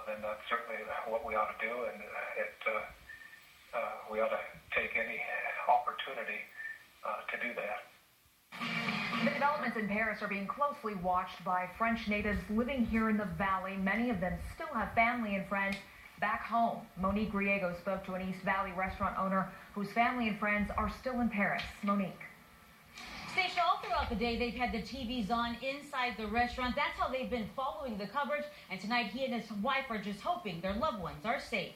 then that's certainly what we ought to do, and we ought to take any opportunity to do that. The developments in Paris are being closely watched by French natives living here in the valley. Many of them still have family and friends back home. Monique Griego spoke to an East Valley restaurant owner whose family and friends are still in Paris. Monique. Station, all throughout the day, they've had the TVs on inside the restaurant. That's how they've been following the coverage. And tonight, he and his wife are just hoping their loved ones are safe.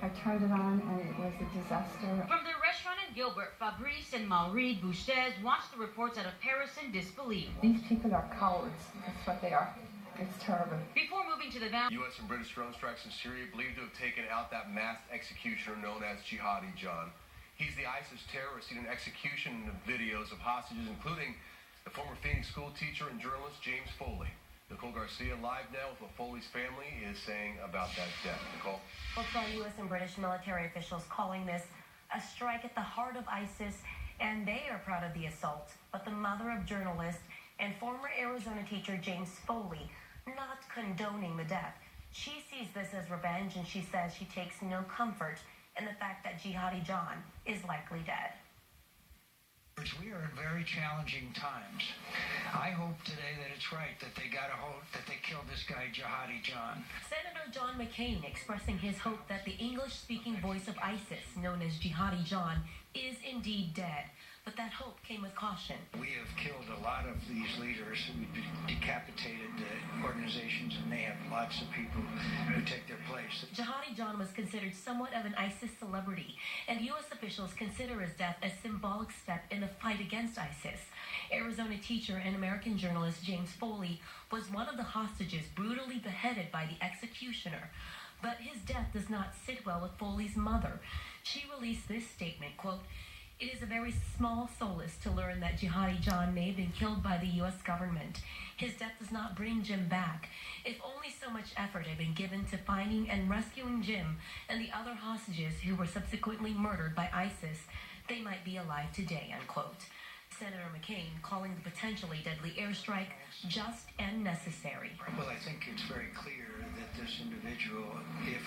I turned it on and it was a disaster. From their restaurant in Gilbert, Fabrice and Marie Bouchez watched the reports out of Paris in disbelief. These people are cowards. That's what they are. It's terrible. Before moving to the valley, U.S. and British drone strikes in Syria believed to have taken out that mass executioner known as Jihadi John. He's the ISIS terrorist seen in execution videos of hostages, including the former Phoenix school teacher and journalist James Foley. Nicole Garcia live now with what Foley's family is saying about that death. Nicole? Well, some U.S. and British military officials calling this a strike at the heart of ISIS, and they are proud of the assault. But the mother of journalist and former Arizona teacher James Foley not condoning the death. She sees this as revenge, and she says she takes no comfort in the fact that Jihadi John is likely dead. We are in very challenging times. I hope today that it's right, that they got a hope that they killed this guy, Jihadi John. Senator John McCain expressing his hope that the English-speaking voice of ISIS, known as Jihadi John, is indeed dead. But that hope came with caution. We have killed a lot of these leaders. We've decapitated organizations, and they have lots of people who take their place. Jihadi John was considered somewhat of an ISIS celebrity, and U.S. officials consider his death a symbolic step in the fight against ISIS. Arizona teacher and American journalist James Foley was one of the hostages brutally beheaded by the executioner. But his death does not sit well with Foley's mother. She released this statement, quote, "It is a very small solace to learn that Jihadi John may have been killed by the U.S. government. His death does not bring Jim back. If only so much effort had been given to finding and rescuing Jim and the other hostages who were subsequently murdered by ISIS, they might be alive today," unquote. Senator McCain calling the potentially deadly airstrike just and necessary. Well, I think it's very clear that this individual, if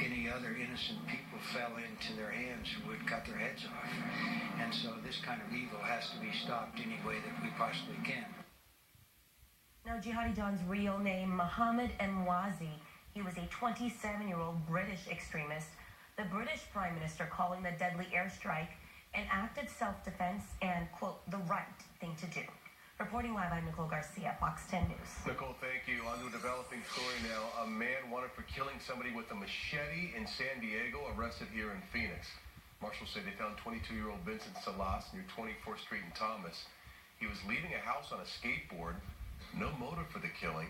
any other innocent people fell into their hands, would cut their heads off. And so this kind of evil has to be stopped any way that we possibly can. Now, Jihadi John's real name, Mohammed Emwazi. He was a 27-year-old British extremist. The British Prime Minister calling the deadly airstrike an act of self-defense and, quote, the right thing to do. Reporting live, I'm Nicole Garcia, Fox 10 News. Nicole, thank you. On to a developing story now. A man wanted for killing somebody with a machete in San Diego, arrested here in Phoenix. Marshals say they found 22-year-old Vincent Salas near 24th Street in Thomas. He was leaving a house on a skateboard. No motive for the killing.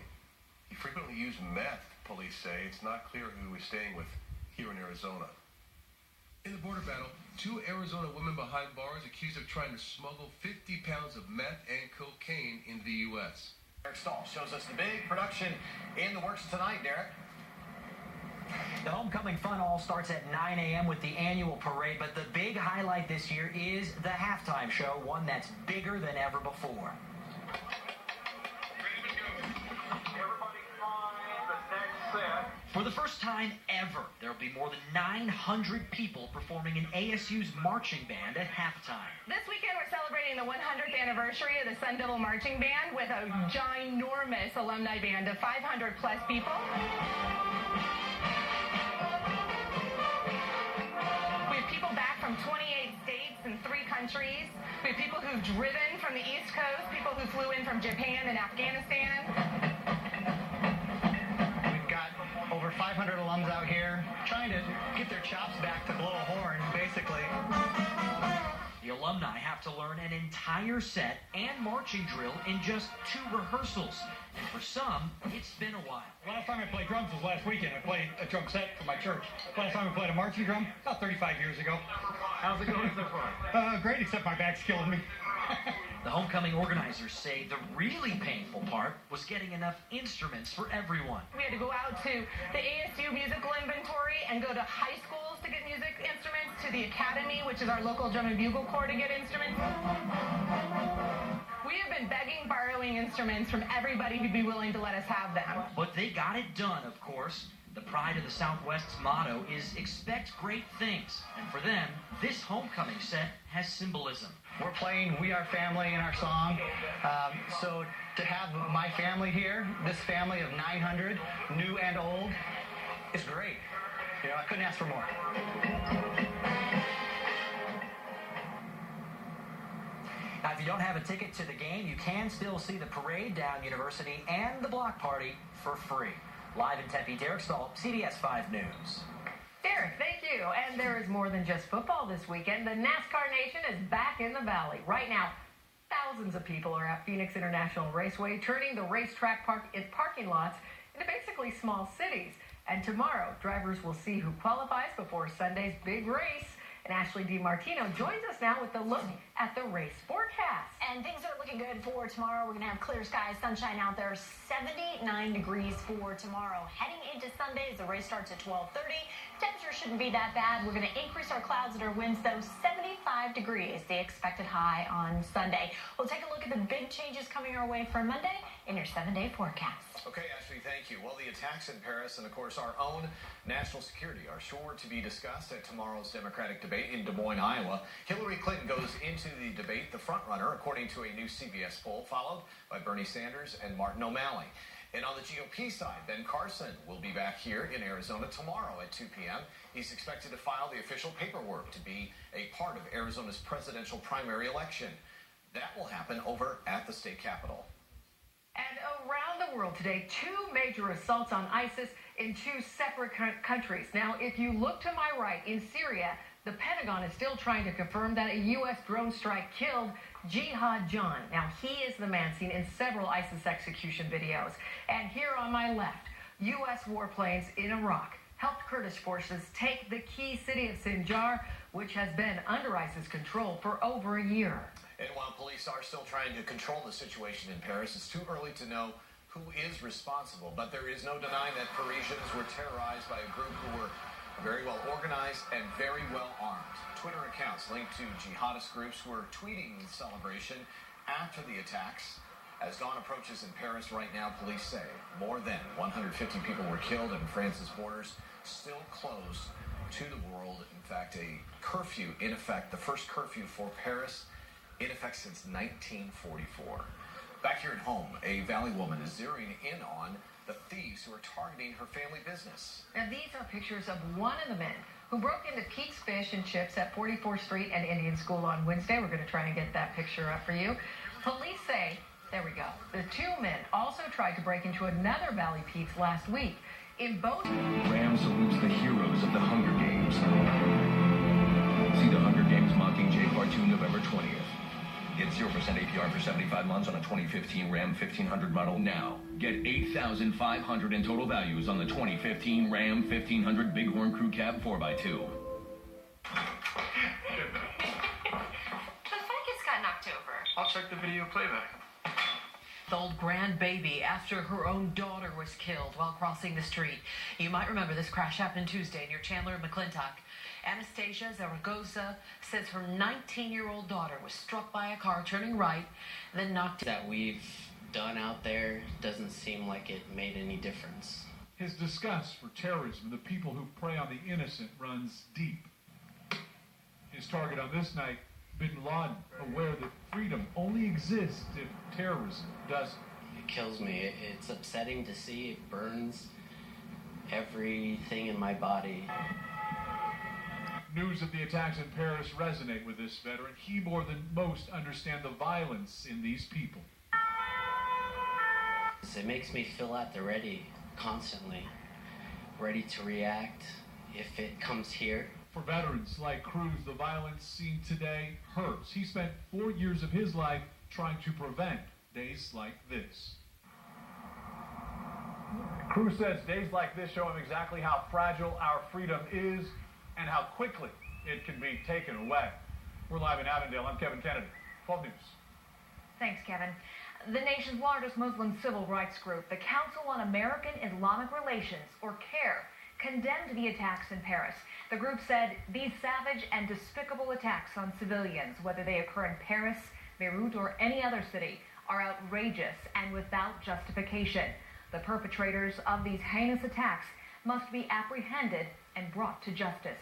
He frequently used meth, police say. It's not clear who he was staying with here in Arizona. In the border battle, 2 Arizona women behind bars accused of trying to smuggle 50 pounds of meth and cocaine into the U.S. Derek Stahl shows us the big production in the works tonight, Derek. The homecoming fun all starts at 9 a.m. with the annual parade, but the big highlight this year is the halftime show, one that's bigger than ever before. For the first time ever, there will be more than 900 people performing in ASU's marching band at halftime. This weekend, we're celebrating the 100th anniversary of the Sun Devil Marching Band with a ginormous alumni band of 500-plus people. We have people back from 28 states and 3 countries. We have people who've driven from the East Coast, people who flew in from Japan and Afghanistan. Over 500 alums out here trying to get their chops back to blow a horn, basically. The alumni have to learn an entire set and marching drill in just 2 rehearsals. And for some, it's been a while. Last time I played drums was last weekend. I played a drum set for my church. Last time I played a marching drum, about 35 years ago. How's it going so far? Great, except my back's killing me. The homecoming organizers say the really painful part was getting enough instruments for everyone. We had to go out to the ASU musical inventory and go to high schools to get music instruments, to the academy, which is our local drum and bugle corps, to get instruments. We have been begging, borrowing instruments from everybody who'd be willing to let us have them. But they got it done, of course. The Pride of the Southwest's motto is expect great things. And for them, this homecoming set has symbolism. We're playing We Are Family in our song. So to have my family here, this family of 900, new and old, is great. You know, I couldn't ask for more. Now, if you don't have a ticket to the game, you can still see the parade down University and the block party for free. Live in Tempe, Derek Stahl, CBS 5 News. Derek, thank you. And there is more than just football this weekend. The NASCAR Nation is back in the Valley. Right now, thousands of people are at Phoenix International Raceway, turning the racetrack parking lots into basically small cities. And tomorrow, drivers will see who qualifies before Sunday's big race. And Ashley DiMartino joins us now with a look at the race forecast. And things are looking good for tomorrow. We're going to have clear skies, sunshine out there, 79 degrees for tomorrow. Heading into Sunday as the race starts at 12:30. Temperature shouldn't be that bad. We're going to increase our clouds and our winds, though. 75 degrees, the expected high on Sunday. We'll take a look at the big changes coming our way for Monday in your 7-day forecast. Okay, Ashley, thank you. Well, the attacks in Paris and, of course, our own national security are sure to be discussed at tomorrow's Democratic debate in Des Moines, Iowa. Hillary Clinton goes into the debate the front runner, according to a new CBS poll, followed by Bernie Sanders and Martin O'Malley. And on the GOP side, Ben Carson will be back here in Arizona tomorrow at 2 p.m. He's expected to file the official paperwork to be a part of Arizona's presidential primary election. That will happen over at the state capitol. And around the world today, 2 major assaults on ISIS in 2 separate countries. Now, if you look to my right, in Syria, the Pentagon is still trying to confirm that a U.S. drone strike killed Jihadi. Now, he is the man seen in several ISIS execution videos. And here on my left, U.S. warplanes in Iraq helped Kurdish forces take the key city of Sinjar, which has been under ISIS control for over a year. And while police are still trying to control the situation in Paris, it's too early to know who is responsible. But there is no denying that Parisians were terrorized by a group who were very well organized and very well armed. Twitter accounts linked to jihadist groups were tweeting the celebration after the attacks. As dawn approaches in Paris right now, police say more than 150 people were killed and France's borders still closed to the world. In fact, a curfew in effect, the first curfew for Paris in effect since 1944. Back here at home, a Valley woman is zeroing in on the thieves who are targeting her family business. Now, these are pictures of one of the men who broke into Pete's Fish and Chips at 44th Street and Indian School on Wednesday. We're going to try and get that picture up for you. Police say, there we go, the 2 men also tried to break into another Valley Pete's last week. In both... Ram salutes the heroes of the Hunger Games. See the Hunger Games Mockingjay Part 2 November 20th. Get 0% APR for 75 months on a 2015 Ram 1500 model now. Get $8,500 in total values on the 2015 Ram 1500 Bighorn Crew Cab 4x2. The fight just got knocked over. I'll check the video playback. The old grandbaby after her own daughter was killed while crossing the street. You might remember this crash happened Tuesday near Chandler and McClintock. Anastasia Zaragoza says her 19-year-old daughter was struck by a car turning right, then knocked... That we've done out there doesn't seem like it made any difference. His disgust for terrorism and the people who prey on the innocent runs deep. His target on this night, Bin Laden, aware that freedom only exists if terrorism doesn't. It kills me. It's upsetting to see. It burns everything in my body. News of the attacks in Paris resonate with this veteran. He, more than most, understands the violence in these people. It makes me feel at the ready, constantly. Ready to react if it comes here. For veterans like Cruz, the violence seen today hurts. He spent 4 years of his life trying to prevent days like this. Cruz says days like this show him exactly how fragile our freedom is and how quickly it can be taken away. We're live in Avondale. I'm Kevin Kennedy, 12 News. Thanks, Kevin. The nation's largest Muslim civil rights group, the Council on American Islamic Relations, or CAIR, condemned the attacks in Paris. The group said these savage and despicable attacks on civilians, whether they occur in Paris, Beirut, or any other city are outrageous and without justification. The perpetrators of these heinous attacks must be apprehended and brought to justice.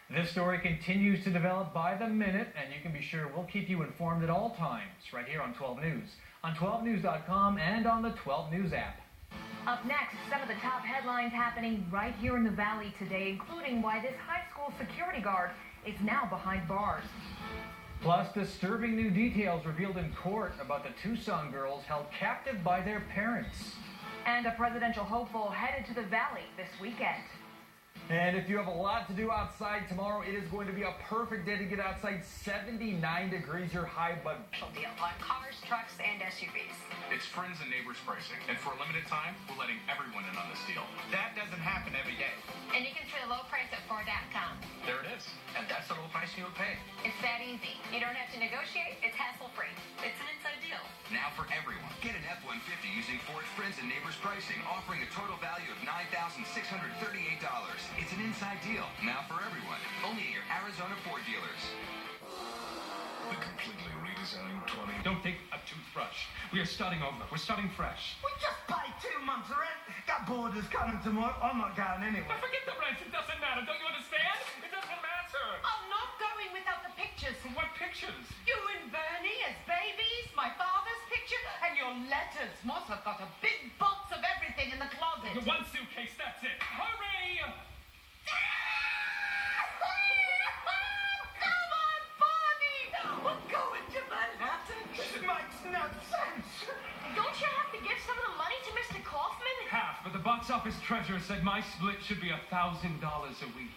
This story continues to develop by the minute, and you can be sure we'll keep you informed at all times right here on 12 News, on 12news.com, and on the 12 News app. Up next, some of the top headlines happening right here in the Valley today, including why this high school security guard is now behind bars. Plus, disturbing new details revealed in court about the Tucson girls held captive by their parents. And a presidential hopeful headed to the Valley this weekend. And if you have a lot to do outside tomorrow, it is going to be a perfect day to get outside. 79 degrees your high, but deal on cars, trucks, and SUVs. It's friends and neighbors pricing, and for a limited time, we're letting everyone in on this deal. That doesn't happen every day. And you can see the low price at Ford.com. There it is, and that's the low price you would pay. It's that easy. You don't have to negotiate. It's hassle-free. It's an inside deal. Now for everyone, get an F-150 using Ford Friends and Neighbors pricing, offering a total value of $9,638. It's an inside deal, now for everyone, only at your Arizona Ford dealers. The completely redesigning 20. Don't take a toothbrush. We are starting over. We're starting fresh. We just paid 2 months rent. Got boarders coming tomorrow. I'm not going anyway. Now forget the rent. It doesn't matter. Don't you understand? It doesn't matter. I'm not going without the pictures. What pictures? You and Bernie as babies, my father's picture, and your letters. Moss have got a big box of everything in the closet. One suitcase, that's it. Hurry! Come on, Barney! We're going to Manhattan. This makes no sense. Don't you have to give some of the money to Mr. Kaufman? Half, but the box office treasurer said my split should be $1,000 a week.